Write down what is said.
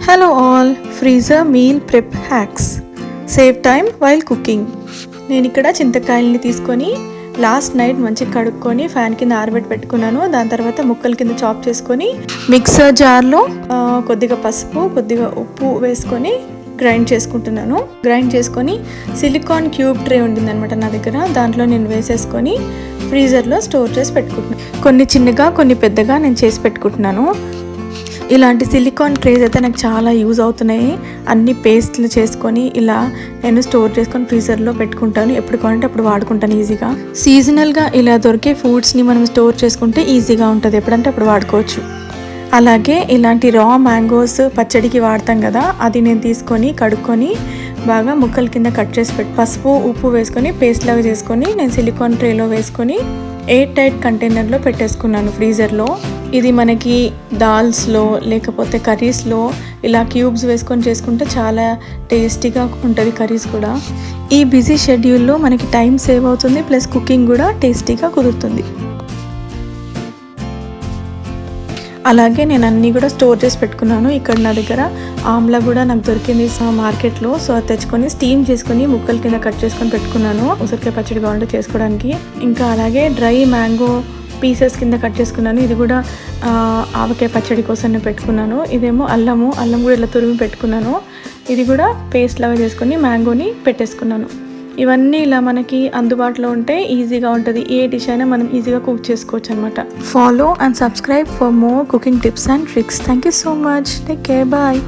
Hello all, freezer meal prep hacks save time while cooking. నేను ఇక్కడ చింతకాయలని తీసుకొని last night మంచిగా కడుక్కొని ఫ్యాన్ కింద ఆరబెట్టుకున్నాను. దాని తర్వాత ముక్కల కింద చాప్ చేసుకొని మిక్సర్ జార్లో కొద్దిగా పసుపు కొద్దిగా ఉప్పు వేసుకొని గ్రైండ్ చేసుకుంటున్నాను. గ్రైండ్ చేసుకొని సిలికాన్ క్యూబ్ ట్రే ఉండిందనమాట నా దగ్గర, దాంట్లో నేను వేసేసుకొని ఫ్రీజర్లో స్టోర్ చేసి పెట్టుకుంటున్నాను. కొన్ని చిన్నగా కొన్ని పెద్దగా నేను చేసి పెట్టుకుంటున్నాను. ఇలాంటి సిలికాన్ ట్రేస్ అయితే నాకు చాలా యూజ్ అవుతున్నాయి. అన్ని పేస్ట్లు చేసుకొని ఇలా నేను స్టోర్ చేసుకొని ఫ్రీజర్లో పెట్టుకుంటాను. ఎప్పుడు కావాలంటే అప్పుడు వాడుకుంటాను ఈజీగా. సీజనల్గా ఇలా దొరికే ఫుడ్స్ని మనం స్టోర్ చేసుకుంటే ఈజీగా ఉంటుంది, ఎప్పుడంటే అప్పుడు వాడుకోవచ్చు. అలాగే ఇలాంటి రా మ్యాంగోస్ పచ్చడికి వాడతాం కదా, అది నేను తీసుకొని కడుక్కొని బాగా ముక్కల కింద కట్ చేసి పసుపు ఉప్పు వేసుకొని పేస్ట్ లాగా చేసుకొని నేను సిలికాన్ ట్రేలో వేసుకొని ఎయిర్ టైట్ కంటైనర్లో పెట్టేసుకున్నాను ఫ్రీజర్లో. ఇది మనకి దాల్స్లో లేకపోతే కర్రీస్లో ఇలా క్యూబ్స్ వేసుకొని చేసుకుంటే చాలా టేస్టీగా ఉంటుంది కర్రీస్ కూడా. ఈ బిజీ షెడ్యూల్లో మనకి టైం సేవ్ అవుతుంది, ప్లస్ కుకింగ్ కూడా టేస్టీగా కుదురుతుంది. అలాగే నేను అన్నీ కూడా స్టోర్ చేసి పెట్టుకున్నాను. ఇక్కడ నా దగ్గర ఆమ్లా కూడా నాకు దొరికింది మార్కెట్లో, సో అది తెచ్చుకొని స్టీమ్ చేసుకొని ముక్కల కింద కట్ చేసుకొని పెట్టుకున్నాను ఉసిరికాయ పచ్చడి కావాలంటే చేసుకోవడానికి. ఇంకా అలాగే డ్రై మ్యాంగో పీసెస్ కింద కట్ చేసుకున్నాను. ఇది కూడా ఆవకాయ పచ్చడి కోసం నేను పెట్టుకున్నాను. ఇదేమో అల్లం కూడా ఇలా తురిమి పెట్టుకున్నాను. ఇది కూడా పేస్ట్ లాగా చేసుకొని మ్యాంగోని పెట్టేసుకున్నాను. ఇవన్నీ ఇలా మనకి అందుబాటులో ఉంటే ఈజీగా ఉంటుంది. ఏ డిష్ అయినా మనం ఈజీగా కుక్ చేసుకోవచ్చు అనమాట. Follow and subscribe for more cooking tips and tricks. Thank you so much. Take care. Bye.